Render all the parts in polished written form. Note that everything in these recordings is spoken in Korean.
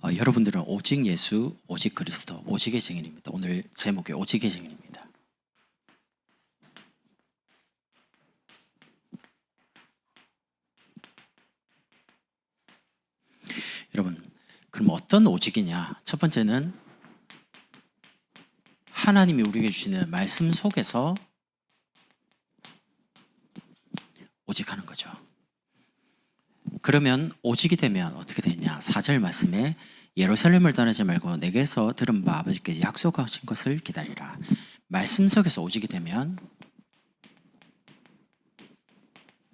여러분들은 오직 예수, 오직 그리스도, 오직의 증인입니다. 오늘 제목이 오직의 증인입니다. 여러분, 그럼 어떤 오직이냐? 첫 번째는 하나님이 우리에게 주시는 말씀 속에서 오직하는 거죠. 그러면 오직이 되면 어떻게 되냐? 4절 말씀에 예루살렘을 떠나지 말고 내게서 들은 바 아버지께서 약속하신 것을 기다리라. 말씀 속에서 오직이 되면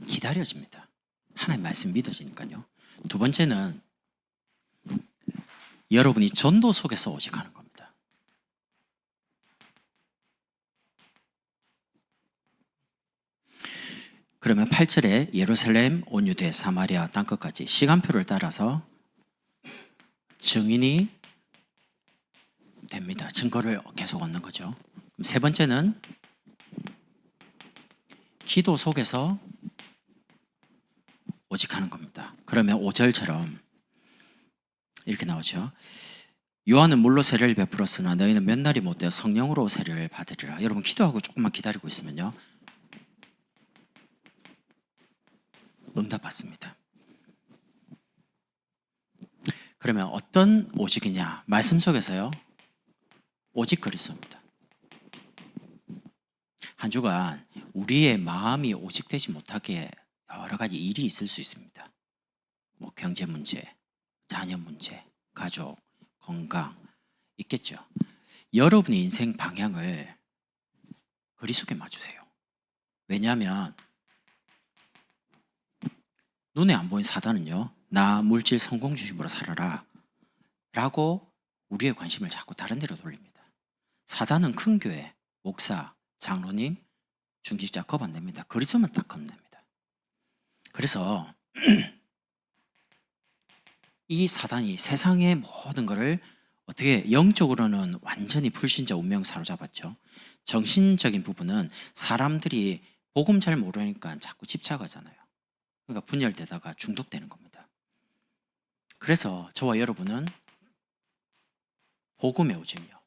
기다려집니다. 하나님 말씀 믿어지니까요. 두 번째는 여러분이 전도 속에서 오직하는 겁니다. 그러면 8절에 예루살렘, 온 유대, 사마리아 땅끝까지 시간표를 따라서 증인이 됩니다. 증거를 계속 얻는 거죠. 그럼 세 번째는 기도 속에서 오직하는 겁니다. 그러면 5절처럼 이렇게 나오죠. 요한은 물로 세례를 베풀었으나 너희는 몇 날이 못되어 성령으로 세례를 받으리라. 여러분 기도하고 조금만 기다리고 있으면요, 응답 받습니다. 그러면 어떤 오직이냐? 말씀 속에서요, 오직 그리스도입니다. 한 주간 우리의 마음이 오직되지 못하게 여러 가지 일이 있을 수 있습니다. 경제 문제, 자녀 문제, 가족, 건강 있겠죠. 여러분의 인생 방향을 그리스도께 맞추세요. 왜냐하면 눈에 안 보이는 사단은요, 나 물질 성공 중심으로 살아라 라고 우리의 관심을 자꾸 다른 데로 돌립니다. 사단은 큰 교회, 목사, 장로님, 중직자 겁 안 냅니다. 그리스도만 딱 겁냅니다. 그래서 이 사단이 세상의 모든 것을 어떻게 영적으로는 완전히 불신자 운명 사로잡았죠. 정신적인 부분은 사람들이 복음 잘 모르니까 자꾸 집착하잖아요. 그러니까 분열되다가 중독되는 겁니다. 그래서 저와 여러분은 복음의 오직이요.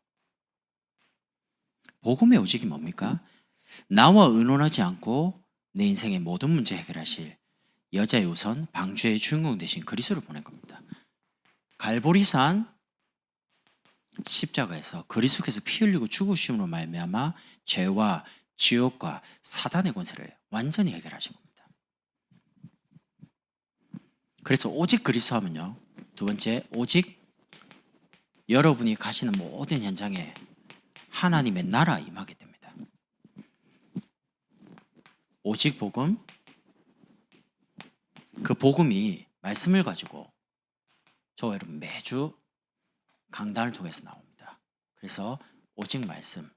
복음의 오직이 뭡니까? 나와 의논하지 않고 내 인생의 모든 문제 해결하실 여자의 우선 방주의 주인공 되신 그리스도를 보낸 겁니다. 갈보리산 십자가에서 그리스도께서 피 흘리고 죽으심으로 말미암아 죄와 지옥과 사단의 권세를 완전히 해결하신 겁니다. 그래서 오직 그리스도 하면요, 두 번째, 오직 여러분이 가시는 모든 현장에 하나님의 나라 임하게 됩니다. 오직 복음, 그 복음이 말씀을 가지고 저와 여러분 매주 강단을 통해서 나옵니다. 그래서 오직 말씀.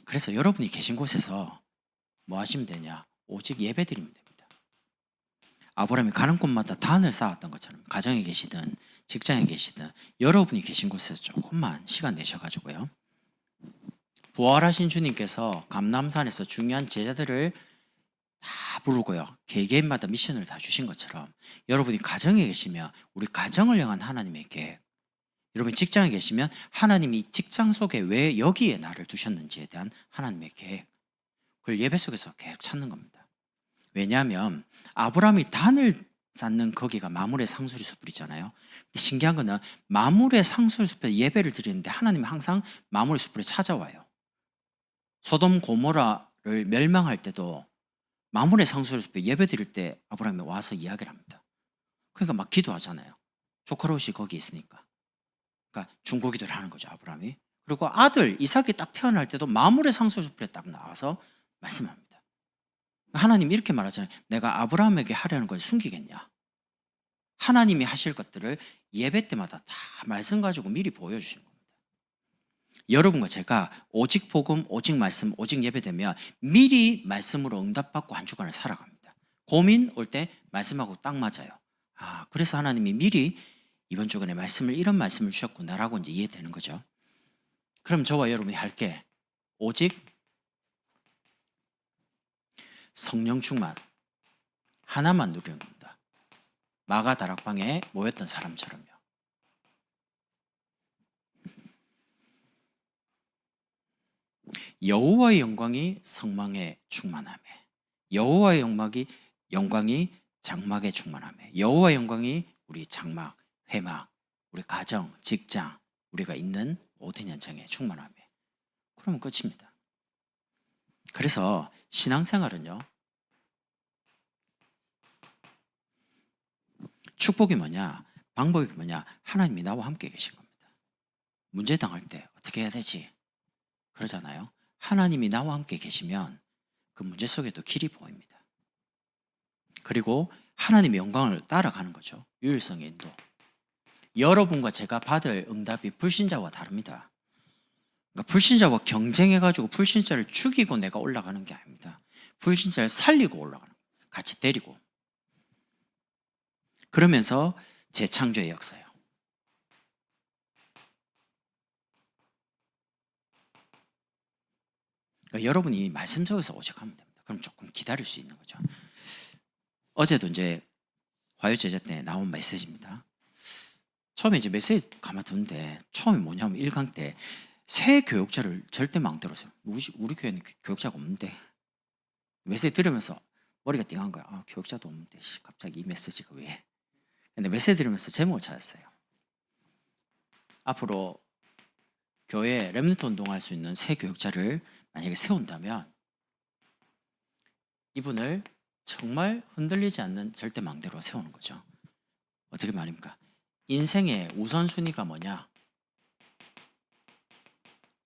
그래서 여러분이 계신 곳에서 뭐 하시면 되냐? 오직 예배 드리면 됩니다. 아브라함이 가는 곳마다 단을 쌓았던 것처럼 가정에 계시든 직장에 계시든 여러분이 계신 곳에서 조금만 시간 내셔가지고요, 부활하신 주님께서 감람산에서 중요한 제자들을 다 부르고요, 개개인마다 미션을 다 주신 것처럼 여러분이 가정에 계시면 우리 가정을 향한 하나님의 계획, 여러분이 직장에 계시면 하나님이 직장 속에 왜 여기에 나를 두셨는지에 대한 하나님의 계획, 그걸 예배 속에서 계속 찾는 겁니다. 왜냐하면 아브라함이 단을 쌓는 거기가 마물의 상수리 숲이잖아요. 신기한 거는 마물의 상수리 숲에 예배를 드리는데 하나님이 항상 마물의 숲에 찾아와요. 소돔 고모라를 멸망할 때도 마물의 상수리 숲에 예배 드릴 때 아브라함이 와서 이야기를 합니다. 그러니까 막 기도하잖아요. 조카롯이 거기 있으니까. 그러니까 중보기도를 하는 거죠, 아브라함이. 그리고 아들 이삭이 딱 태어날 때도 마물의 상수리 숲에 딱 나와서 말씀합니다. 하나님이 이렇게 말하잖아요. 내가 아브라함에게 하려는 걸 숨기겠냐? 하나님이 하실 것들을 예배 때마다 다 말씀 가지고 미리 보여주시는 겁니다. 여러분과 제가 오직 복음, 오직 말씀, 오직 예배 되면 미리 말씀으로 응답받고 한 주간을 살아갑니다. 고민 올 때 말씀하고 딱 맞아요. 그래서 하나님이 미리 이번 주간에 이런 말씀을 주셨구나라고 이제 이해되는 거죠. 그럼 저와 여러분이 할 게 오직 성령 충만 하나만 누리는 겁니다. 마가 다락방에 모였던 사람처럼요. 여호와의 영광이 성막에 충만하며, 여호와의 영광이 장막에 충만하며, 여호와의 영광이 우리 장막, 회막, 우리 가정, 직장, 우리가 있는 모든 현장에 충만하며. 그러면 끝입니다. 그래서 신앙생활은요, 축복이 뭐냐, 방법이 뭐냐, 하나님이 나와 함께 계신 겁니다. 문제 당할 때 어떻게 해야 되지? 그러잖아요. 하나님이 나와 함께 계시면 그 문제 속에도 길이 보입니다. 그리고 하나님의 영광을 따라가는 거죠. 유일성의 인도. 여러분과 제가 받을 응답이 불신자와 다릅니다. 그러니까 불신자와 경쟁해가지고 불신자를 죽이고 내가 올라가는 게 아닙니다. 불신자를 살리고 올라가는 거예요. 같이 데리고. 그러면서 재창조의 역사예요. 그러니까 여러분이 말씀 속에서 오직하면 됩니다. 그럼 조금 기다릴 수 있는 거죠. 어제도 이제 화요제자 때 나온 메시지입니다. 처음에 이제 메시지 가만두는데 처음에 뭐냐면 1강 때 새 교육자를 절대 마음대로 써요. 우리 교회는 교육자가 없는데. 메시지 들으면서 머리가 띵한 거야. 아, 교육자도 없는데 갑자기 이 메시지가 왜? 근데 메시지 들으면서 제목을 찾았어요. 앞으로 교회에 렘넌트 운동할 수 있는 새 교육자를 만약에 세운다면 이분을 정말 흔들리지 않는 절대 망대로 세우는 거죠. 어떻게 말입니까? 인생의 우선순위가 뭐냐?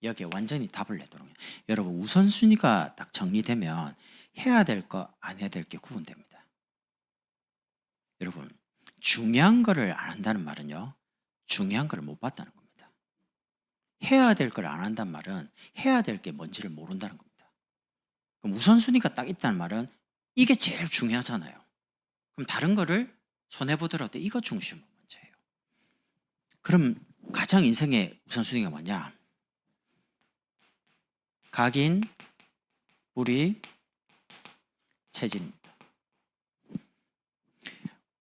여기에 완전히 답을 내도록. 여러분, 우선순위가 딱 정리되면 해야 될 거, 안 해야 될 게 구분됩니다. 여러분, 중요한 거를 안 한다는 말은요, 중요한 거를 못 봤다는 겁니다. 해야 될 걸 안 한다는 말은 해야 될 게 뭔지를 모른다는 겁니다. 그럼 우선순위가 딱 있다는 말은 이게 제일 중요하잖아요. 그럼 다른 거를 손해보더라도 이거 중심은 문제예요. 그럼 가장 인생의 우선순위가 뭐냐? 각인, 뿌리, 체질입니다.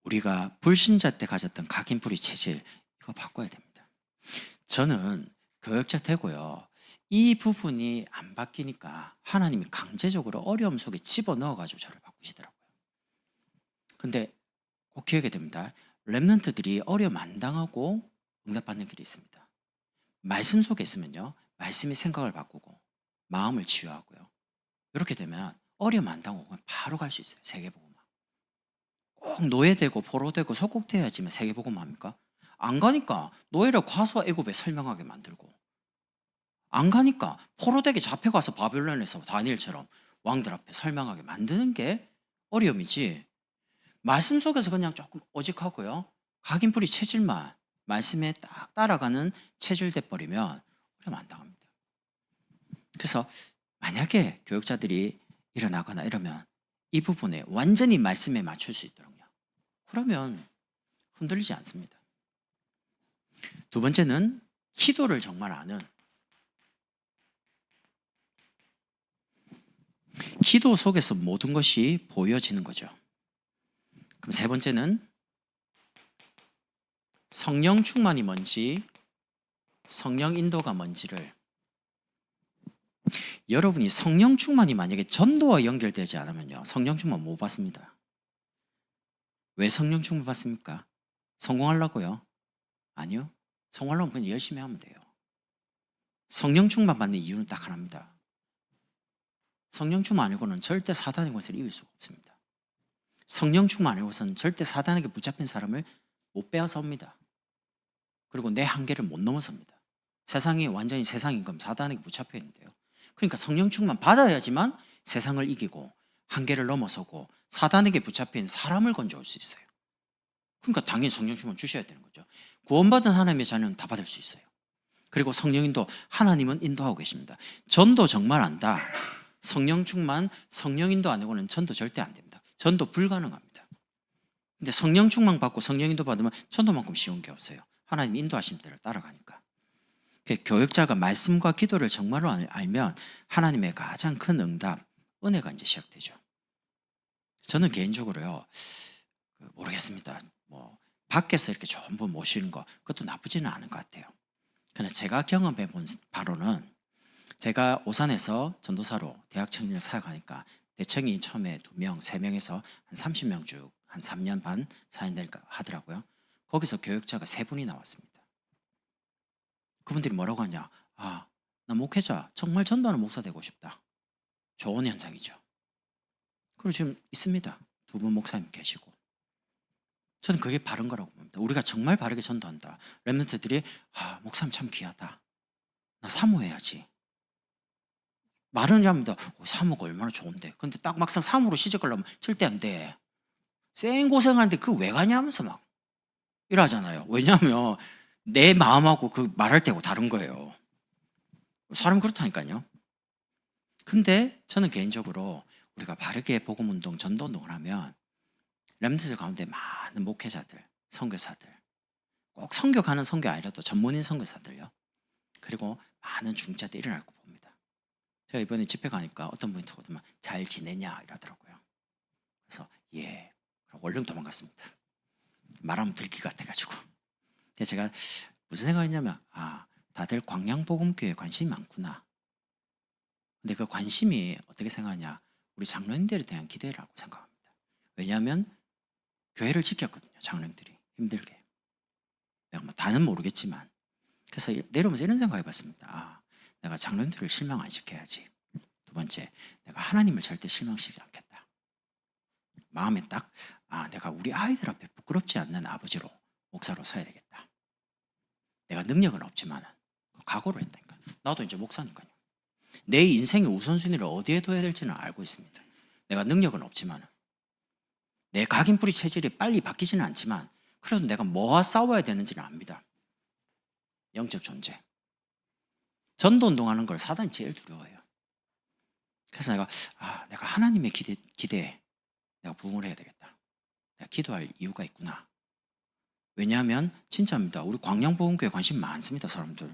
우리가 불신자 때 가졌던 각인, 뿌리, 체질, 이거 바꿔야 됩니다. 저는 교육자 되고요, 이 부분이 안 바뀌니까 하나님이 강제적으로 어려움 속에 집어넣어가지고 저를 바꾸시더라고요. 근데 꼭 기억해야 됩니다. 렘넌트들이 어려움 안 당하고 응답받는 길이 있습니다. 말씀 속에 있으면요, 말씀이 생각을 바꾸고 마음을 치유하고요, 이렇게 되면 어려움 안 당하고 바로 갈 수 있어요. 세계복음화. 꼭 노예되고 포로되고 속국돼야지만 세계복음화 합니까? 안 가니까 노예를 과수와 애굽에 설명하게 만들고, 안 가니까 포로되게 잡혀가서 바벨론에서 다니엘처럼 왕들 앞에 설명하게 만드는 게 어려움이지, 말씀 속에서 그냥 조금 오직하고요, 각인뿌리 체질만 말씀에 딱 따라가는 체질 돼버리면 어려움 안 당합니다. 그래서 만약에 교육자들이 일어나거나 이러면 이 부분에 완전히 말씀에 맞출 수 있도록요, 그러면 흔들리지 않습니다. 두 번째는 기도를 정말 아는, 기도 속에서 모든 것이 보여지는 거죠. 그럼 세 번째는 성령 충만이 뭔지, 성령 인도가 뭔지를, 여러분이 성령 충만이 만약에 전도와 연결되지 않으면요, 성령 충만 못 받습니다. 왜 성령 충만 받습니까? 성공하려고요? 아니요. 성공하려면 그냥 열심히 하면 돼요. 성령 충만 받는 이유는 딱 하나입니다. 성령 충만 아니고는 절대 사단의 권세를 이길 수가 없습니다. 성령 충만 아니고서는 절대 사단에게 붙잡힌 사람을 못 빼앗아옵니다. 그리고 내 한계를 못 넘어섭니다. 세상이 완전히 세상인 건 사단에게 붙잡혀 있는데요. 그러니까 성령 충만 받아야지만 세상을 이기고 한계를 넘어서고 사단에게 붙잡힌 사람을 건져올 수 있어요. 그러니까 당연히 성령 충만 주셔야 되는 거죠. 구원받은 하나님의 자녀는 다 받을 수 있어요. 그리고 성령인도 하나님은 인도하고 계십니다. 전도 정말 안다. 성령 충만, 성령인도 아니고는 전도 절대 안 됩니다. 전도 불가능합니다. 근데 성령 충만 받고 성령인도 받으면 전도만큼 쉬운 게 없어요. 하나님 인도하신 대로 따라가니까. 교육자가 말씀과 기도를 정말로 알면 하나님의 가장 큰 응답, 은혜가 이제 시작되죠. 저는 개인적으로요, 모르겠습니다. 뭐 밖에서 이렇게 좋은 분 모시는 거 그것도 나쁘지는 않은 것 같아요. 그러나 제가 경험해 본 바로는 제가 오산에서 전도사로 대학 청년을 사역하니까 대청이 처음에 2명, 3명에서 한 30명 쭉 한 3년 반 사역되니까 하더라고요. 거기서 교육자가 3분이 나왔습니다. 그분들이 뭐라고 하냐? 아, 나 목회자 정말 전도하는 목사 되고 싶다. 좋은 현상이죠. 그리고 지금 있습니다. 2분 목사님 계시고. 저는 그게 바른 거라고 봅니다. 우리가 정말 바르게 전도한다. 렘넌트들이 목사님 참 귀하다. 나 사모해야지. 말은 합니다. 사모가 얼마나 좋은데. 근데 딱 막상 사모로 시작하려면 절대 안 돼. 생고생하는데 그 왜 가냐면서 막 이러잖아요. 왜냐하면 내 마음하고 그 말할 때하고 다른 거예요. 사람 그렇다니까요. 근데 저는 개인적으로 우리가 바르게 복음운동, 전도운동을 하면 렘넌트들 가운데 많은 목회자들, 선교사들, 꼭 선교 가는 선교 아니라도 전문인 선교사들요. 그리고 많은 중자들이 일어날 거 봅니다. 제가 이번에 집회 가니까 어떤 분이 들어오더만 잘 지내냐 이러더라고요. 그래서 예, 얼른 도망갔습니다. 말하면 들기 같아가지고. 그래서 제가 무슨 생각했냐면 다들 광양복음교회에 관심이 많구나. 근데 그 관심이 어떻게 생각하냐? 우리 장로님들에 대한 기대라고 생각합니다. 왜냐하면 교회를 지켰거든요. 장로님들이 힘들게. 내가 뭐 다는 모르겠지만. 그래서 내려오면서 이런 생각 해봤습니다. 내가 장로님들을 실망 안 시켜야지. 2번째, 내가 하나님을 절대 실망시키지 않겠다. 마음에 딱 내가 우리 아이들 앞에 부끄럽지 않는 아버지로 목사로 서야 되겠다. 내가 능력은 없지만 각오를 했다니까. 나도 이제 목사니까요. 내 인생의 우선순위를 어디에 둬야 될지는 알고 있습니다. 내가 능력은 없지만 내 각인뿌리 체질이 빨리 바뀌지는 않지만 그래도 내가 뭐와 싸워야 되는지는 압니다. 영적 존재. 전도운동하는 걸 사단이 제일 두려워해요. 그래서 내가 하나님의 기대에 내가 부응을 해야 되겠다. 내가 기도할 이유가 있구나. 왜냐하면 진짜입니다. 우리 광양복음교회 관심 많습니다. 사람들.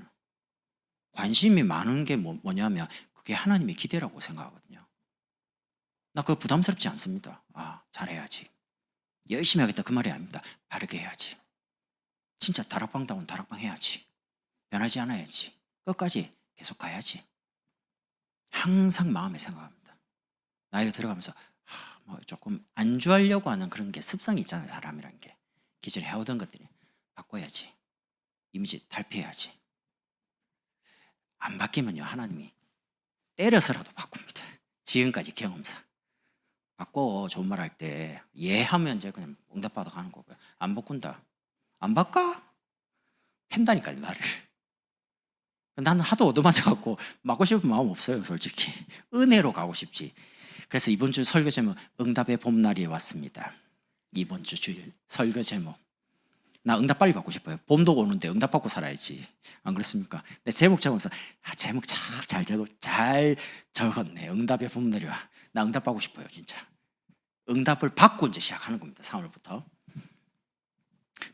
관심이 많은 게 뭐냐면 그게 하나님의 기대라고 생각하거든요. 나 그거 부담스럽지 않습니다. 잘해야지. 열심히 하겠다 그 말이 아닙니다. 바르게 해야지. 진짜 다락방다운 다락방 해야지. 변하지 않아야지. 끝까지 계속 가야지. 항상 마음에 생각합니다. 나이가 들어가면서 뭐 조금 안주하려고 하는 그런 게 습성이 있잖아요. 사람이란 게. 기존에 해오던 것들이 바꿔야지. 이미지 탈피해야지. 안 바뀌면요 하나님이 때려서라도 바꿉니다. 지금까지 경험상. 바꿔 좋은 말 할 때 예 하면 이제 그냥 응답받아 가는 거고요. 안 바꾼다. 안 바꿔? 팬다니까요 나를. 나는 하도 얻어맞아갖고 맞고 싶은 마음 없어요 솔직히. 은혜로 가고 싶지. 그래서 이번 주 설교 제목 응답의 봄날이 왔습니다. 이번 주 주일 설교 제목 나 응답 빨리 받고 싶어요. 봄도 오는데 응답 받고 살아야지. 안 그렇습니까? 내 제목 적으면서 제목 참 잘 적었네. 응답의 봄날이 와. 나 응답 받고 싶어요 진짜. 응답을 받고 이제 시작하는 겁니다. 3월부터.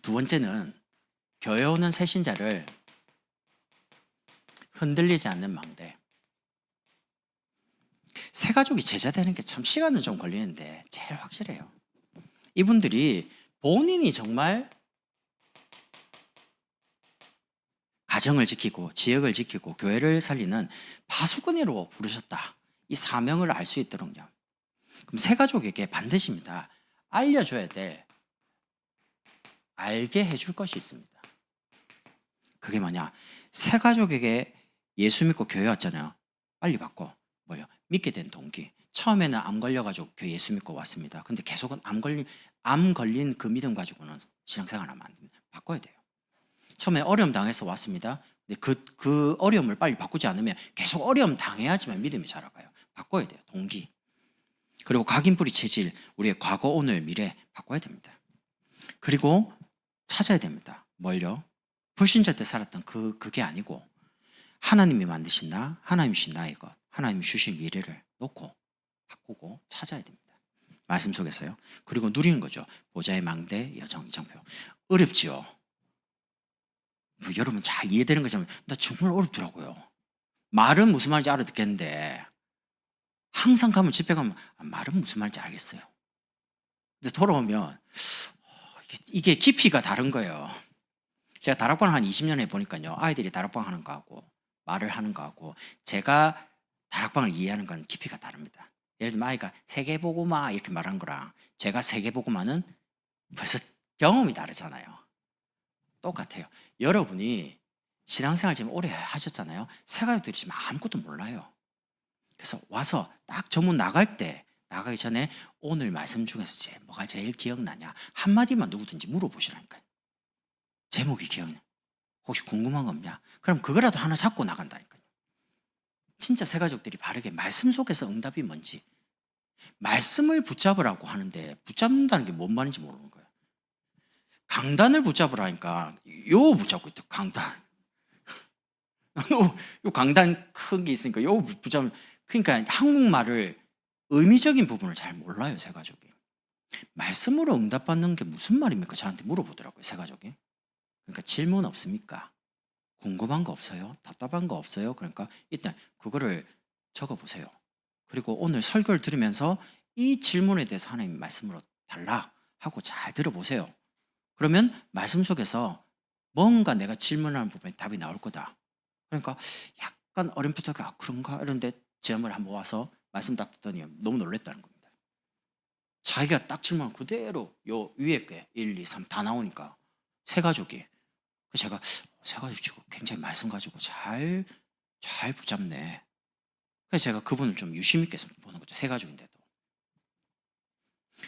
2번째는 교회 오는 새신자를 흔들리지 않는 망대. 새 가족이 제자 되는 게 참 시간은 좀 걸리는데 제일 확실해요. 이분들이 본인이 정말 가정을 지키고 지역을 지키고 교회를 살리는 파수꾼으로 부르셨다. 이 사명을 알 수 있도록요. 그럼 새 가족에게 반드시입니다. 알려줘야 될, 알게 해줄 것이 있습니다. 그게 뭐냐? 새 가족에게 예수 믿고 교회 왔잖아요. 빨리 바꿔. 뭐요? 믿게 된 동기. 처음에는 암 걸려가지고 교회 예수 믿고 왔습니다. 근데 계속은 암 걸린 그 믿음 가지고는 신앙생활 하면 안 됩니다. 바꿔야 돼요. 처음에 어려움 당해서 왔습니다. 근데 그 어려움을 빨리 바꾸지 않으면 계속 어려움 당해야지만 믿음이 자라가요. 바꿔야 돼요. 동기. 그리고 각인뿌리 체질, 우리의 과거, 오늘, 미래 바꿔야 됩니다. 그리고 찾아야 됩니다. 뭘요? 불신자 때 살았던 그게 아니고 하나님이 만드신 나, 하나님이 주신 나의 것, 하나님이 주신 미래를 놓고 바꾸고 찾아야 됩니다. 말씀 속에서요. 그리고 누리는 거죠. 보좌의 망대, 여정, 이정표. 어렵지요. 뭐 여러분 잘 이해되는 거지만 나 정말 어렵더라고요. 말은 무슨 말인지 알아듣겠는데 항상 가면 집에 가면 말은 무슨 말인지 알겠어요. 근데 돌아오면 이게 깊이가 다른 거예요. 제가 다락방을 한 20년 해보니까요. 아이들이 다락방 하는 거하고 말을 하는 거하고 제가 다락방을 이해하는 건 깊이가 다릅니다. 예를 들면 아이가 세계보고마 이렇게 말하는 거랑 제가 세계보고마는 벌써 경험이 다르잖아요. 똑같아요. 여러분이 신앙생활 지금 오래 하셨잖아요. 새가족들이 지금 아무것도 몰라요. 그래서 와서 딱 전문 나가기 전에 오늘 말씀 중에서 뭐가 제일 기억나냐 한마디만 누구든지 물어보시라니까요. 제목이 기억나. 혹시 궁금한 거 없냐? 그럼 그거라도 하나 잡고 나간다니까요. 진짜 새가족들이 바르게 말씀 속에서 응답이 뭔지 말씀을 붙잡으라고 하는데 붙잡는다는 게 뭔 말인지 모르는 거예요. 강단을 붙잡으라니까 요 붙잡고 있다. 강단. 요 강단 큰 게 있으니까 요 붙잡으면 그러니까 한국말을 의미적인 부분을 잘 몰라요, 새가족이. 말씀으로 응답받는 게 무슨 말입니까? 저한테 물어보더라고요, 새가족이. 그러니까 질문 없습니까? 궁금한 거 없어요? 답답한 거 없어요? 그러니까 일단 그거를 적어보세요. 그리고 오늘 설교를 들으면서 이 질문에 대해서 하나님 말씀으로 달라 하고 잘 들어보세요. 그러면 말씀 속에서 뭔가 내가 질문하는 부분에 답이 나올 거다. 그러니까 약간 어렴풋하게 그런가? 이런데 제목을 한번 와서 말씀 딱 듣더니 너무 놀랬다는 겁니다. 자기가 딱 질문한 그대로 요 위에 게 1, 2, 3 다 나오니까 새가족이 제가 새가족 치고 굉장히 말씀 가지고 잘 붙잡네. 그래서 제가 그분을 좀 유심 있게 보는 거죠. 새가족인데도.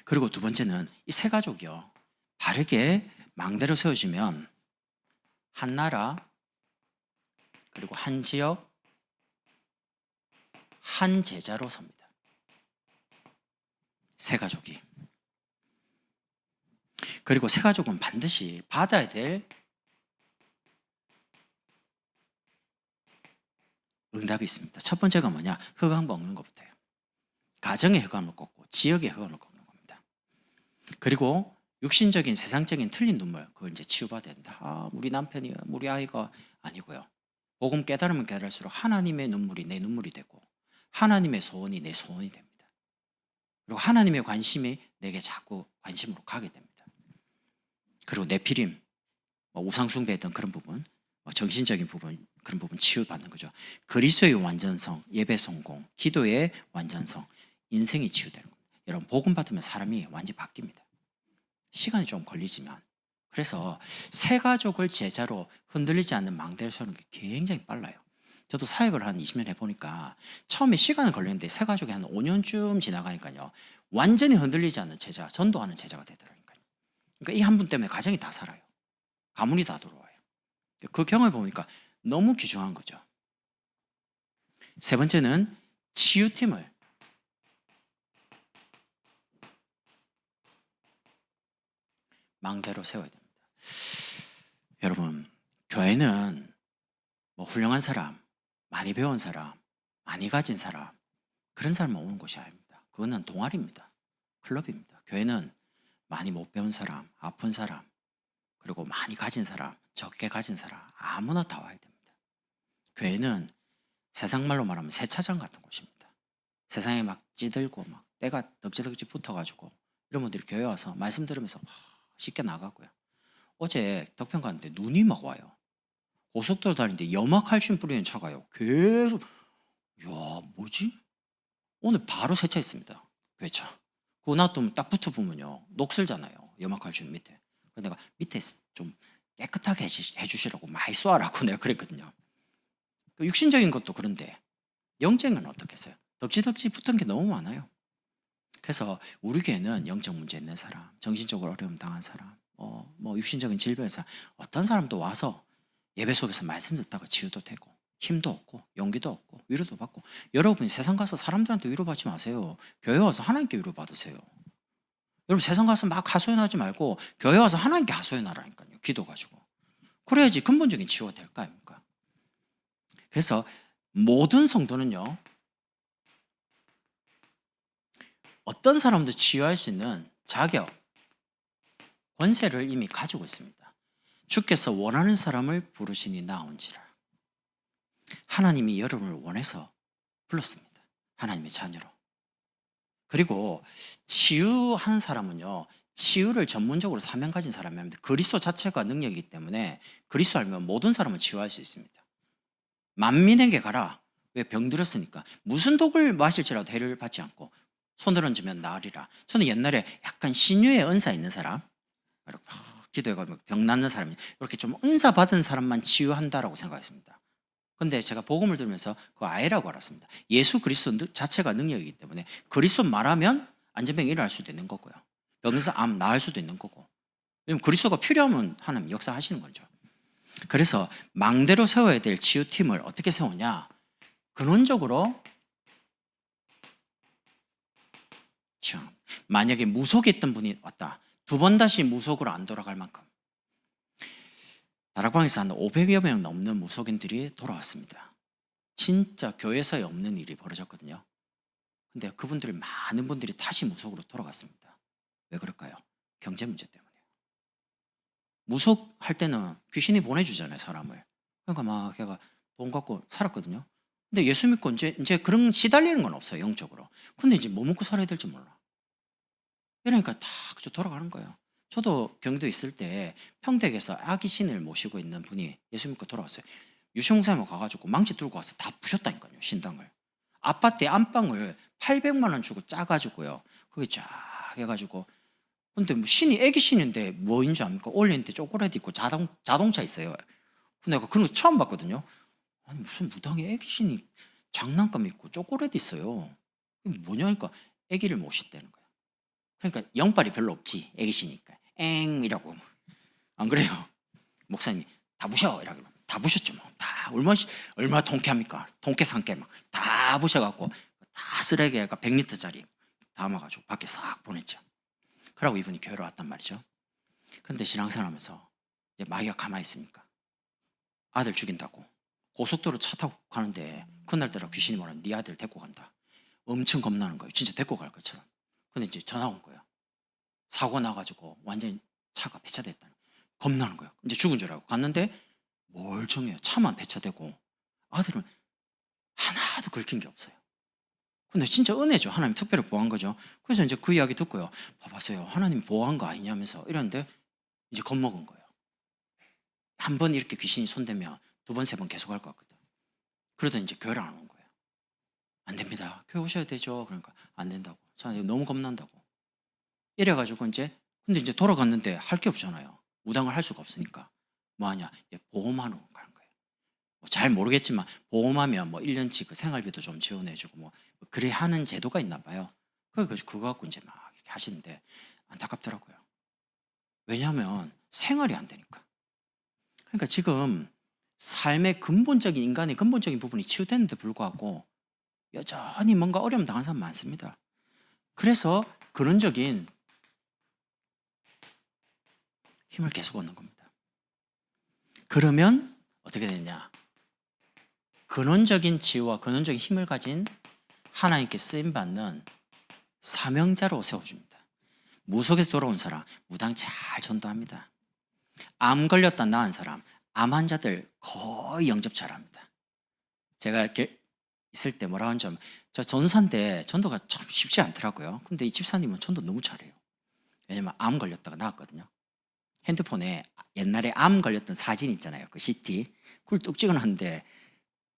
그리고 두 번째는 이 새가족이요. 바르게 망대로 세워지면 한 나라 그리고 한 지역 한 제자로 섭니다. 새가족이. 그리고 새가족은 반드시 받아야 될 응답이 있습니다. 첫 번째가 뭐냐? 흑암 먹는 것부터예요. 가정의 흑암을 꺾고 지역의 흑암을 꺾는 겁니다. 그리고 육신적인 세상적인 틀린 눈물 그걸 이제 치유받아야 된다. 우리 남편이 우리 아이가 아니고요. 복음 깨달으면 깨달을수록 하나님의 눈물이 내 눈물이 되고 하나님의 소원이 내 소원이 됩니다. 그리고 하나님의 관심이 내게 자꾸 관심으로 가게 됩니다. 그리고 내피림, 우상 숭배했던 그런 부분, 정신적인 부분 그런 부분 치유받는 거죠. 그리스도의 완전성, 예배 성공, 기도의 완전성, 인생이 치유되는 겁니다. 여러분 복음 받으면 사람이 완전히 바뀝니다. 시간이 좀 걸리지만 그래서 새가족을 제자로 흔들리지 않는 망대를 세우는 게 굉장히 빨라요. 저도 사역을 한 20년 해보니까 처음에 시간은 걸리는데 새가족이 한 5년쯤 지나가니까요 완전히 흔들리지 않는 제자, 전도하는 제자가 되더라고요. 그러니까 이 한 분 때문에 가정이 다 살아요. 가문이 다 돌아와요. 그 경험을 보니까 너무 귀중한 거죠. 세 번째는 치유팀을 망대로 세워야 됩니다. 여러분, 교회는 훌륭한 사람, 많이 배운 사람, 많이 가진 사람 그런 사람만 오는 곳이 아닙니다. 그거는 동아리입니다. 클럽입니다. 교회는 많이 못 배운 사람, 아픈 사람, 그리고 많이 가진 사람, 적게 가진 사람 아무나 다 와야 됩니다. 교회는 세상 말로 말하면 세차장 같은 곳입니다. 세상에 막 찌들고 막 때가 덕지덕지 붙어가지고 이런 분들이 교회 와서 말씀 들으면서 쉽게 나가고요. 어제 덕평 갔는데 눈이 막 와요. 고속도로 다니는데 염화칼슘 뿌리는 차가요. 계속 야 뭐지? 오늘 바로 세차했습니다. 교회차. 그거 놔두면 딱 붙어보면요 녹슬잖아요. 염화칼슘 밑에. 그래서 내가 밑에 좀 깨끗하게 해주시라고 많이 쏘아라고 내가 그랬거든요. 육신적인 것도 그런데 영적인 어떻겠어요? 덕지덕지 붙은 게 너무 많아요. 그래서 우리 교회는 영적 문제 있는 사람, 정신적으로 어려움 당한 사람, 육신적인 질병의 사람 어떤 사람도 와서 예배 속에서 말씀 듣다가 치유도 되고 힘도 얻고 용기도 얻고 위로도 받고 여러분이 세상 가서 사람들한테 위로받지 마세요. 교회 와서 하나님께 위로받으세요. 여러분 세상 가서 막 하소연하지 말고 교회 와서 하나님께 하소연하라니까요. 기도 가지고. 그래야지 근본적인 치유가 될 거 아닙니까? 그래서 모든 성도는요. 어떤 사람도 치유할 수 있는 자격, 권세를 이미 가지고 있습니다. 주께서 원하는 사람을 부르시니 나온지라. 하나님이 여러분을 원해서 불렀습니다. 하나님의 자녀로. 그리고 치유한 사람은요. 치유를 전문적으로 사명 가진 사람이 합니다. 그리스도 자체가 능력이기 때문에 그리스도 알면 모든 사람을 치유할 수 있습니다. 만민에게 가라. 왜? 병들었으니까. 무슨 독을 마실지라도 해를 받지 않고 손을 얹으면 나으리라. 저는 옛날에 약간 신유의 은사 있는 사람, 이렇게 기도해가지고 병 낫는 사람이 이렇게 좀 은사 받은 사람만 치유한다라고 생각했습니다. 근데 제가 복음을 들으면서 그거 아니라고 알았습니다. 예수 그리스도 자체가 능력이기 때문에 그리스도 말하면 안전병이 일어날 수도 있는 거고요. 병에서 암 나을 수도 있는 거고. 왜냐면 그리스도가 필요하면 하나님 역사하시는 거죠. 그래서 망대로 세워야 될 치유팀을 어떻게 세우냐? 근원적으로 만약에 무속에 있던 분이 왔다. 2번 다시 무속으로 안 돌아갈 만큼. 다락방에서 한 500여 명 넘는 무속인들이 돌아왔습니다. 진짜 교회에서 없는 일이 벌어졌거든요. 근데 그분들이 많은 분들이 다시 무속으로 돌아갔습니다. 왜 그럴까요? 경제 문제 때문에요. 무속할 때는 귀신이 보내주잖아요, 사람을. 그러니까 막 걔가 돈 갖고 살았거든요. 근데 예수 믿고 이제 그런 시달리는 건 없어요, 영적으로. 근데 이제 뭐 먹고 살아야 될지 몰라. 이러니까 다 그저 돌아가는 거예요. 저도 경도 있을 때 평택에서 아기 신을 모시고 있는 분이 예수 믿고 돌아왔어요. 유시목사님 가가지고 망치 들고 와서 다 부셨다니까요, 신당을. 아파트에 안방을 800만 원 주고 짜가지고요. 그게 쫙 해가지고. 근데 뭐 신이 애기 신인데 뭐인 줄 압니까? 올리는데 초콜릿 있고 자동차 있어요. 근데 내가 그런 거 처음 봤거든요. 아니 무슨 무당에 애기 신이 장난감 있고 초콜릿 있어요. 이게 뭐냐니까 애기를 모셨다는 거야. 그러니까 영빨이 별로 없지, 애기시니까. 엥 이라고. 안 그래요? 목사님이 다 부셔 이라고. 다 부셨죠. 뭐. 다 얼마 통쾌합니까? 통쾌 상쾌 막 다 부셔갖고 다 쓰레기가 100리터짜리 담아가지고 밖에 싹 보냈죠. 그러고 이분이 교회로 왔단 말이죠. 근데 신앙생활하면서 이제 마귀가 가만히 있습니까? 아들 죽인다고 고속도로 차 타고 가는데 그날따라 귀신이 뭐라 네 아들 데리고 간다. 엄청 겁나는 거예요. 진짜 데리고 갈 것처럼. 근데 이제 전화 온 거예요. 사고 나가지고 완전히 차가 폐차됐다는. 겁나는 거예요. 이제 죽은 줄 알고 갔는데 멀쩡해요. 차만 폐차되고 아들은 하나도 긁힌 게 없어요. 근데 진짜 은혜죠. 하나님 특별히 보호한 거죠. 그래서 이제 그 이야기 듣고요. 봐봤어요. 하나님 보호한 거 아니냐면서 이러는데 이제 겁먹은 거예요. 한 번 이렇게 귀신이 손대면 2번, 3번 계속 할 것 같거든. 그러더니 이제 교회를 안 온 거예요. 안 됩니다. 교회 오셔야 되죠. 그러니까 안 된다고. 저는 너무 겁난다고. 이래가지고 근데 이제 돌아갔는데 할 게 없잖아요. 무당을 할 수가 없으니까. 뭐 하냐? 이제 보험하러 가는 거예요. 잘 모르겠지만 보험하면 뭐 1년치 그 생활비도 좀 지원해주고 뭐 그래 하는 제도가 있나 봐요. 그거 갖고 이제 막 이렇게 하시는데 안타깝더라고요. 왜냐하면 생활이 안 되니까. 그러니까 지금 삶의 근본적인 인간의 근본적인 부분이 치유되는데 불구하고 여전히 뭔가 어려움 당하는 사람 많습니다. 그래서 근원적인 힘을 계속 얻는 겁니다. 그러면 어떻게 되냐? 근원적인 지혜와 근원적인 힘을 가진 하나님께 쓰임받는 사명자로 세워줍니다. 무속에서 돌아온 사람 무당 잘 전도합니다. 암 걸렸다 나은 사람 암 환자들 거의 영접 잘합니다. 제가 이렇게 있을 때 뭐라 하는지 저 전사인데 전도가 참 쉽지 않더라고요. 근데 이 집사님은 전도 너무 잘해요. 왜냐면 암 걸렸다가 나았거든요. 핸드폰에 옛날에 암 걸렸던 사진 있잖아요. 그 CT 그걸 뚝 찍어놨는데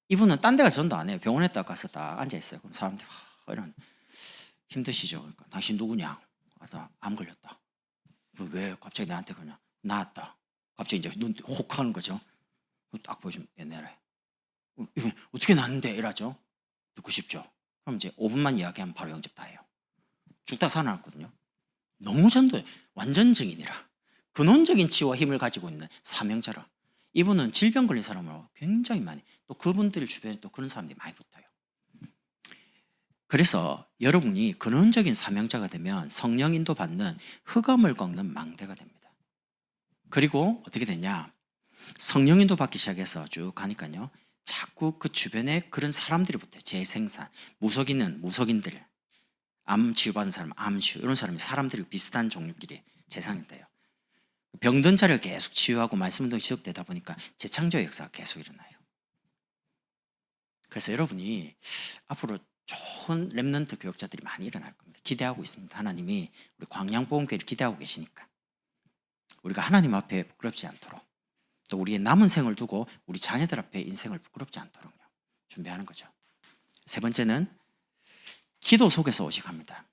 이분은 딴 데 가서 전도 안 해요. 병원에 딱 가서 딱 앉아있어요. 그럼 사람들이 이런 힘드시죠? 그러니까 당신 누구냐? 나 암 걸렸다. 왜 갑자기 나한테 그러냐? 나았다. 갑자기 이제 눈 혹 하는 거죠. 딱 보여주면 옛날에 어떻게 났는데 이러죠. 듣고 싶죠. 그럼 이제 5분만 이야기하면 바로 영접 다 해요. 죽다 살아났거든요. 너무 전도 완전 증인이라 근원적인 치유와 힘을 가지고 있는 사명자라. 이분은 질병 걸린 사람으로 굉장히 많이 또 그분들 주변에 또 그런 사람들이 많이 붙어요. 그래서 여러분이 근원적인 사명자가 되면 성령 인도 받는 흑암을 꺾는 망대가 됩니다. 그리고 어떻게 되냐? 성령 인도 받기 시작해서 쭉 가니까요. 자꾸 그 주변에 그런 사람들이 붙어요. 재생산, 무속인들, 암 치유받은 사람, 암 치유 이런 사람들이 비슷한 종류끼리 재상이 돼요. 병든 자를 계속 치유하고 말씀 운동이 지속되다 보니까 재창조 역사가 계속 일어나요. 그래서 여러분이 앞으로 좋은 렘넌트 교역자들이 많이 일어날 겁니다. 기대하고 있습니다. 하나님이 우리 광양복음교회를 기대하고 계시니까 우리가 하나님 앞에 부끄럽지 않도록, 또 우리의 남은 생을 두고 우리 자녀들 앞에 인생을 부끄럽지 않도록요 준비하는 거죠. 세 번째는 기도 속에서 오직합니다.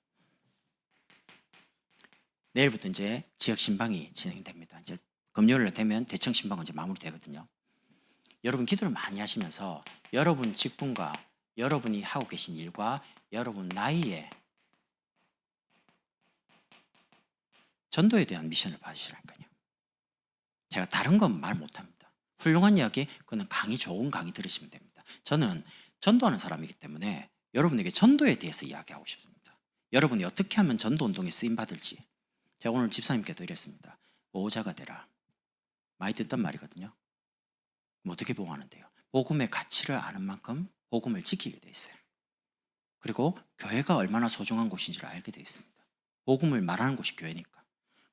내일부터 이제 지역 신방이 진행됩니다. 이제 금요일 되면 대청 신방은 이제 마무리되거든요. 여러분 기도를 많이 하시면서 여러분 직분과 여러분이 하고 계신 일과 여러분 나이에 전도에 대한 미션을 받으시라니까요. 제가 다른 건 말 못합니다. 훌륭한 이야기, 그거는 좋은 강의 들으시면 됩니다. 저는 전도하는 사람이기 때문에 여러분에게 전도에 대해서 이야기하고 싶습니다. 여러분이 어떻게 하면 전도 운동에 쓰임받을지. 제가 오늘 집사님께도 이랬습니다. 보호자가 되라. 많이 듣던 말이거든요. 그럼 어떻게 보호하는데요? 복음의 가치를 아는 만큼 복음을 지키게 돼 있어요. 그리고 교회가 얼마나 소중한 곳인지를 알게 돼 있습니다. 복음을 말하는 곳이 교회니까.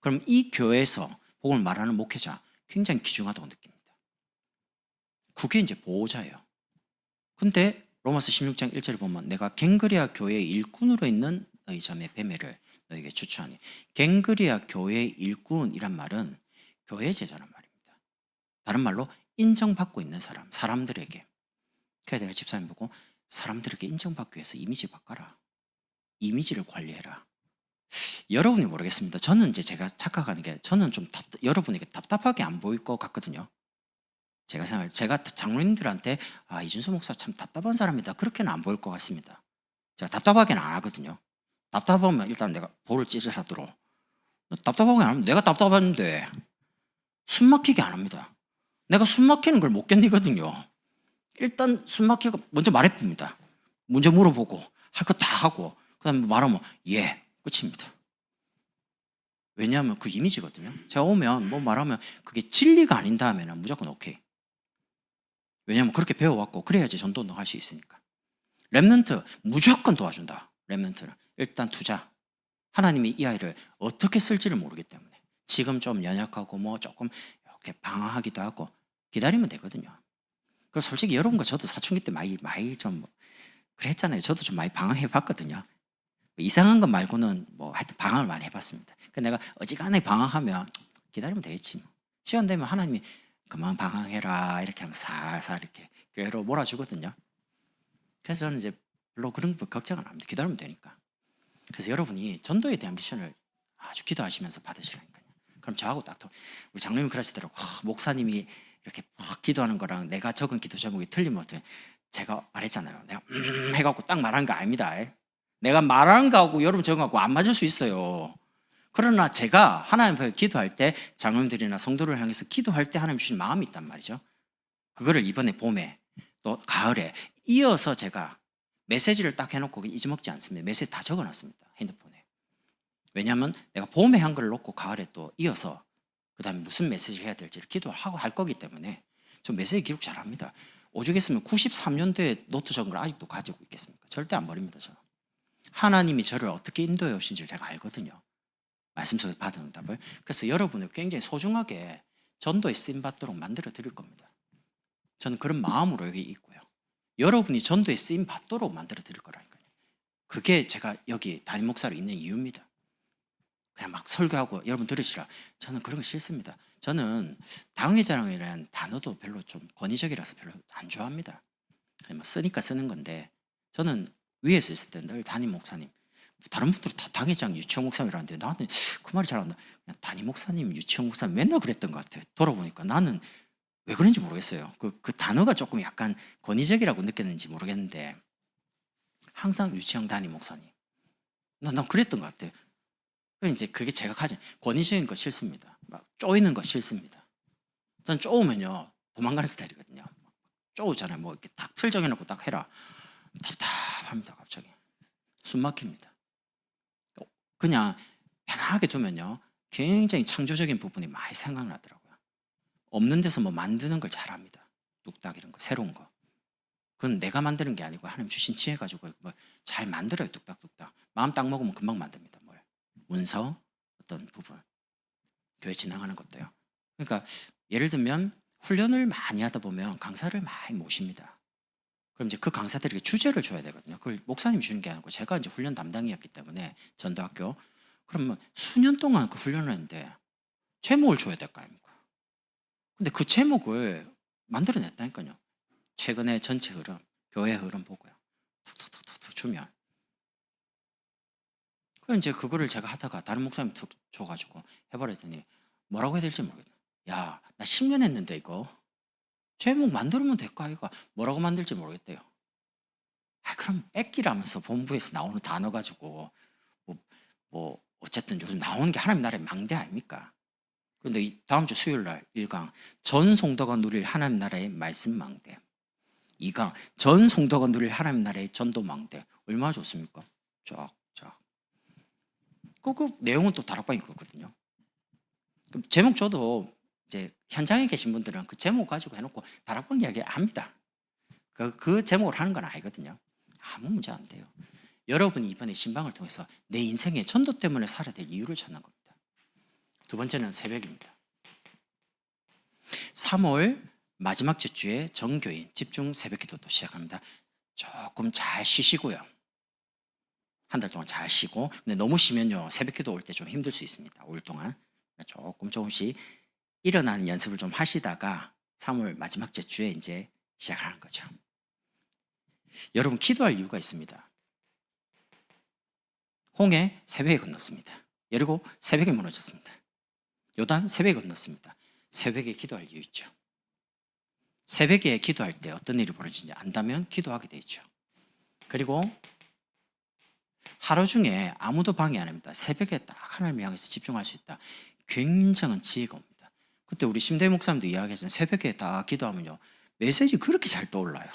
그럼 이 교회에서 복음을 말하는 목회자 굉장히 귀중하다고 느낍니다. 그게 이제 보호자예요. 근데 로마서 16장 1절을 보면 내가 갱그리아 교회의 일꾼으로 있는 너희 자매 베메를 너에게 추천하니, 갱그리아 교회의 일꾼이란 말은 교회 제자란 말입니다. 다른 말로 인정받고 있는 사람들에게. 그래서 내가 집사님 보고 사람들에게 인정받기 위해서 이미지 바꿔라. 이미지를 관리해라. 여러분이 모르겠습니다. 저는 이제 제가 착각하는 게 저는 좀 여러분에게 답답하게 안 보일 것 같거든요. 제가 장로님들한테 이준수 목사 참 답답한 사람이다 그렇게는 안 보일 것 같습니다. 제가 답답하게는 안 하거든요. 답답하면 일단 내가 볼을 찌르라도록. 답답하게 안 하면 내가 답답한데 숨 막히게 안 합니다. 내가 숨 막히는 걸 못 견디거든요. 일단 숨 막히고 먼저 말해봅니다. 문제 물어보고 할 거 다 하고 그다음에 말하면 예 끝입니다. 왜냐하면 그 이미지거든요. 제가 오면 뭐 말하면 그게 진리가 아닌 다음에는 무조건 오케이. 왜냐하면 그렇게 배워왔고 그래야지 전도운동 할 수 있으니까. 렘넌트 무조건 도와준다. 렘넌트는 일단 투자. 하나님이 이 아이를 어떻게 쓸지를 모르기 때문에 지금 좀 연약하고 뭐 조금 이렇게 방황하기도 하고 기다리면 되거든요. 그리고 솔직히 여러분과 저도 사춘기 때 많이 좀 그랬잖아요. 저도 좀 많이 방황해 봤거든요. 이상한 것 말고는 뭐 하여튼 방황을 많이 해봤습니다. 근데 내가 어지간하게 방황하면 기다리면 되겠지 뭐. 시간 되면 하나님이 그만 방황해라 이렇게 하면 살살 이렇게 교회로 몰아주거든요. 그래서 저는 이제 별로 그런 거 걱정은 안 합니다. 기다리면 되니까. 그래서 여러분이 전도에 대한 미션을 아주 기도하시면서 받으시라니까요. 그럼 저하고 딱 우리 장로님이 그러시더라고. 목사님이 이렇게 막 기도하는 거랑 내가 적은 기도 제목이 틀리면 어떡해. 제가 말했잖아요. 내가 해갖고 딱 말한 거 아닙니다. 내가 말하는 거하고 여러분 적은 거하고 안 맞을 수 있어요. 그러나 제가 하나님 앞에 기도할 때 장로님들이나 성도를 향해서 기도할 때 하나님 주신 마음이 있단 말이죠. 그거를 이번에 봄에 또 가을에 이어서 제가 메시지를 딱 해놓고 잊어먹지 않습니다. 메시지 다 적어놨습니다. 핸드폰에. 왜냐하면 내가 봄에 한 걸 놓고 가을에 또 이어서 그 다음에 무슨 메시지를 해야 될지를 기도하고 할 거기 때문에 저 메시지 기록 잘합니다. 오죽했으면 93년도에 노트 적은 걸 아직도 가지고 있겠습니까? 절대 안 버립니다. 저는. 하나님이 저를 어떻게 인도해 오신지를 제가 알거든요. 말씀 속에서 받은 응답을. 그래서 여러분을 굉장히 소중하게 전도에 쓰임받도록 만들어 드릴 겁니다. 저는 그런 마음으로 여기 있고요. 여러분이 전도에 쓰임받도록 만들어 드릴 거라니까요. 그게 제가 여기 담임 목사로 있는 이유입니다. 그냥 막 설교하고 여러분 들으시라. 저는 그런 거 싫습니다. 저는 당회장이라는 단어도 별로 좀 권위적이라서 별로 안 좋아합니다. 그냥 쓰니까 쓰는 건데 저는 위에서 있을 때 늘 담임 목사님, 다른 분들은 다 당회장 유치원 목사님이라는데 나한테 그 말이 잘 안 나. 그냥 담임 목사님, 유치원 목사님 맨날 그랬던 것 같아요. 돌아보니까 나는 왜 그런지 모르겠어요. 그 단어가 조금 약간 권위적이라고 느꼈는지 모르겠는데 항상 유치원 담임 목사님. 난 그랬던 것 같아요. 이제 그게 제가 가진 권위적인 거 싫습니다. 막 쪼이는 거 싫습니다. 전 쪼우면요 도망가는 스타일이거든요. 쪼우잖아요. 뭐 이렇게 딱 틀 정해놓고 딱 해라. 답답합니다. 갑자기 숨 막힙니다. 그냥 편하게 두면요 굉장히 창조적인 부분이 많이 생각나더라고요. 없는 데서 뭐 만드는 걸 잘합니다. 뚝딱 이런 거 새로운 거. 그건 내가 만드는 게 아니고 하나님 주신 지혜 가지고 뭐 잘 만들어요. 뚝딱뚝딱. 마음 딱 먹으면 금방 만듭니다. 뭘 문서 어떤 부분 교회 진행하는 것도요. 그러니까 예를 들면 훈련을 많이 하다 보면 강사를 많이 모십니다. 그럼 이제 그 강사들에게 주제를 줘야 되거든요. 그걸 목사님이 주는 게 아니고 제가 이제 훈련 담당이었기 때문에 전도학교. 그러면 수년 동안 그 훈련을 했는데 제목을 줘야 될 거 아닙니까? 근데 그 제목을 만들어냈다니까요. 최근에 전체 흐름, 교회 흐름 보고요. 툭툭툭툭 주면. 그 이제 그거를 제가 하다가 다른 목사님 툭 줘가지고 해버렸더니 뭐라고 해야 될지 모르겠네. 야, 나 10년 했는데 이거 제목 만들면 될까 이거 뭐라고 만들지 모르겠대요. 아, 그럼 뺏기라면서 본부에서 나오는 단어 가지고 뭐 어쨌든 요즘 나오는 게 하나님 나라의 망대 아닙니까? 그런데 이 다음 주 수요일 날 1강 전 성도가 누릴 하나님 나라의 말씀 망대, 2강 전 성도가 누릴 하나님 나라의 전도 망대. 얼마나 좋습니까? 쫙쫙. 그 내용은 또 다락방이 그렇거든요. 그럼 제목 줘도 이제 현장에 계신 분들은 그 제목 가지고 해놓고 다락방 이야기 합니다. 그 제목을 하는 건 아니거든요. 아무 문제 안 돼요. 여러분이 이번에 신방을 통해서 내 인생의 전도 때문에 살아야 될 이유를 찾는 겁니다. 두 번째는 새벽입니다. 3월 마지막 주에 정교인 집중 새벽기도도 시작합니다. 조금 잘 쉬시고요. 한 달 동안 잘 쉬고, 근데 너무 쉬면요 새벽기도 올 때 좀 힘들 수 있습니다. 올 동안 조금씩 일어나는 연습을 좀 하시다가 3월 마지막 주에 이제 시작하는 거죠. 여러분 기도할 이유가 있습니다. 홍해 새벽에 건넜습니다. 여리고 새벽에 무너졌습니다. 요단 새벽에 건넜습니다. 새벽에 기도할 이유 있죠. 새벽에 기도할 때 어떤 일이 벌어지는지 안다면 기도하게 되죠. 그리고 하루 중에 아무도 방해 안 합니다. 새벽에 딱 하나님을 향해서 집중할 수 있다. 굉장한 지혜가 옵니다. 그때 우리 심대 목사님도 이야기했어요. 새벽에 다 기도하면요 메시지 그렇게 잘 떠올라요.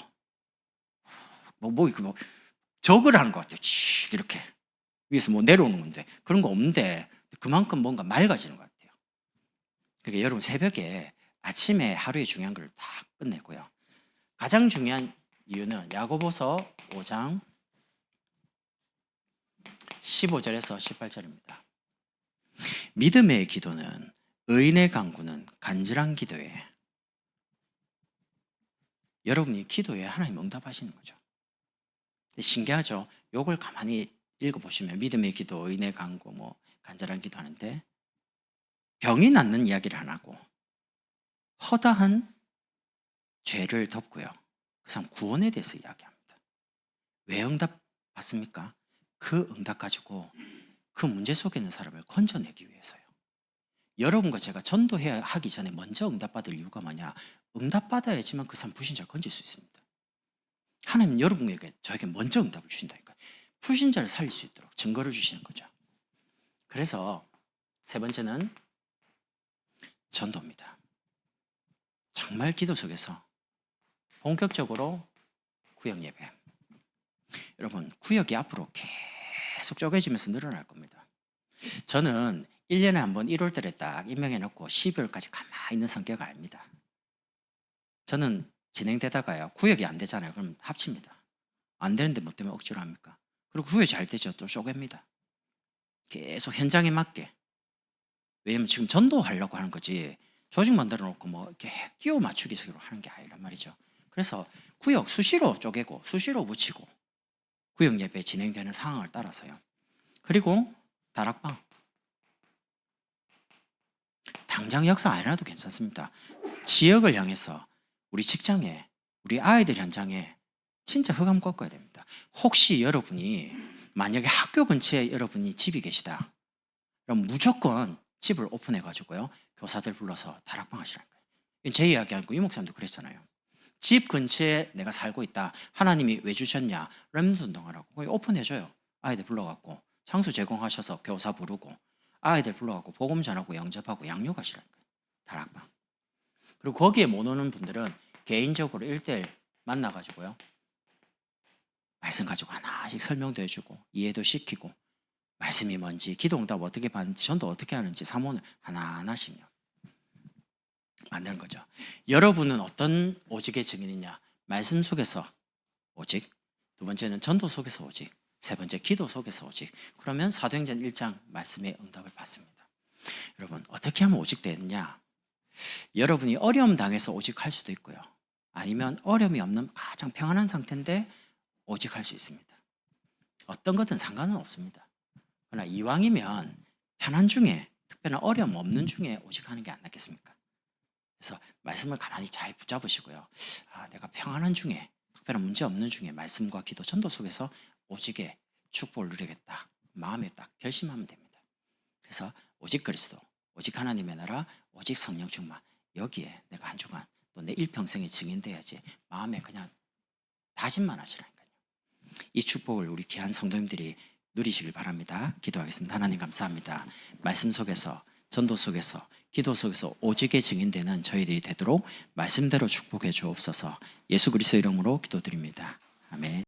적을 하는 것 같아요. 이렇게 위에서 내려오는 건데 그런 거 없는데 그만큼 뭔가 맑아지는 것 같아요. 그러니까 여러분 새벽에 아침에 하루의 중요한 걸 다 끝내고요. 가장 중요한 이유는 야고보서 5장 15절에서 18절입니다. 믿음의 기도는 의인의 간구는 간절한 기도에, 여러분이 기도에 하나님 응답하시는 거죠. 신기하죠? 요걸 가만히 읽어보시면 믿음의 기도, 의인의 간구, 간절한 기도 하는데 병이 낫는 이야기를 안 하고 허다한 죄를 덮고요. 그 사람 구원에 대해서 이야기합니다. 왜 응답 받습니까? 그 응답 가지고 그 문제 속에 있는 사람을 건져내기 위해서요. 여러분과 제가 전도해야 하기 전에 먼저 응답받을 이유가 뭐냐? 응답받아야지만 그 사람 불신자를 건질 수 있습니다. 하나님은 여러분에게 저에게 먼저 응답을 주신다니까요. 불신자를 살릴 수 있도록 증거를 주시는 거죠. 그래서 세 번째는 전도입니다. 정말 기도 속에서 본격적으로 구역 예배. 여러분 구역이 앞으로 계속 쪼개지면서 늘어날 겁니다. 저는 1년에 한 번 1월 달에 딱 임명해 놓고 12월까지 가만히 있는 성격 압니다. 저는 진행되다가요 구역이 안 되잖아요. 그럼 합칩니다. 안 되는데 뭐 때문에 억지로 합니까? 그리고 구역이 잘 되죠. 또 쪼갭니다. 계속 현장에 맞게. 왜냐면 지금 전도하려고 하는 거지 조직 만들어 놓고 이렇게 끼워 맞추기식으로 하는 게 아니란 말이죠. 그래서 구역 수시로 쪼개고 수시로 붙이고 구역 예배 진행되는 상황을 따라서요. 그리고 다락방 당장 역사 안 해놔도 괜찮습니다. 지역을 향해서 우리 직장에 우리 아이들 현장에 진짜 흑암 꺾어야 됩니다. 혹시 여러분이 만약에 학교 근처에 여러분이 집이 계시다 그럼 무조건 집을 오픈해 가지고요 교사들 불러서 다락방 하시라는 거예요. 제 이야기 아니고 이 목사님도 그랬잖아요. 집 근처에 내가 살고 있다. 하나님이 왜 주셨냐? 렘넌트 운동하라고 거기 오픈해줘요. 아이들 불러갖고 장소 제공하셔서 교사 부르고 아이들 불러갖고 복음 전하고 영접하고 양육하시라는 거예요. 다락방. 그리고 거기에 못 오는 분들은 개인적으로 1대1 만나가지고요 말씀 가지고 하나씩 설명도 해주고 이해도 시키고 말씀이 뭔지 기도응답 어떻게 받는지 전도 어떻게 하는지 사모는 하나하나씩요 만드는 거죠. 여러분은 어떤 오직의 증인이냐? 말씀 속에서 오직, 두 번째는 전도 속에서 오직, 세 번째 기도 속에서 오직. 그러면 사도행전 1장 말씀의 응답을 받습니다. 여러분 어떻게 하면 오직 되느냐? 여러분이 어려움 당해서 오직할 수도 있고요 아니면 어려움이 없는 가장 평안한 상태인데 오직 할 수 있습니다. 어떤 것든 상관은 없습니다. 그러나 이왕이면 편한 중에, 특별한 어려움 없는 중에 오직 하는 게 안 낫겠습니까? 그래서 말씀을 가만히 잘 붙잡으시고요. 내가 평안한 중에, 특별한 문제 없는 중에 말씀과 기도 전도 속에서 오직의 축복을 누리겠다. 마음에 딱 결심하면 됩니다. 그래서 오직 그리스도, 오직 하나님의 나라, 오직 성령 충만, 여기에 내가 한 주간 또 내 일평생에 증인돼야지 마음에 그냥 다짐만 하시라니까요. 이 축복을 우리 귀한 성도님들이 누리시길 바랍니다. 기도하겠습니다. 하나님 감사합니다. 말씀 속에서, 전도 속에서, 기도 속에서 오직의 증인되는 저희들이 되도록 말씀대로 축복해 주옵소서. 예수 그리스도 이름으로 기도드립니다. 아멘.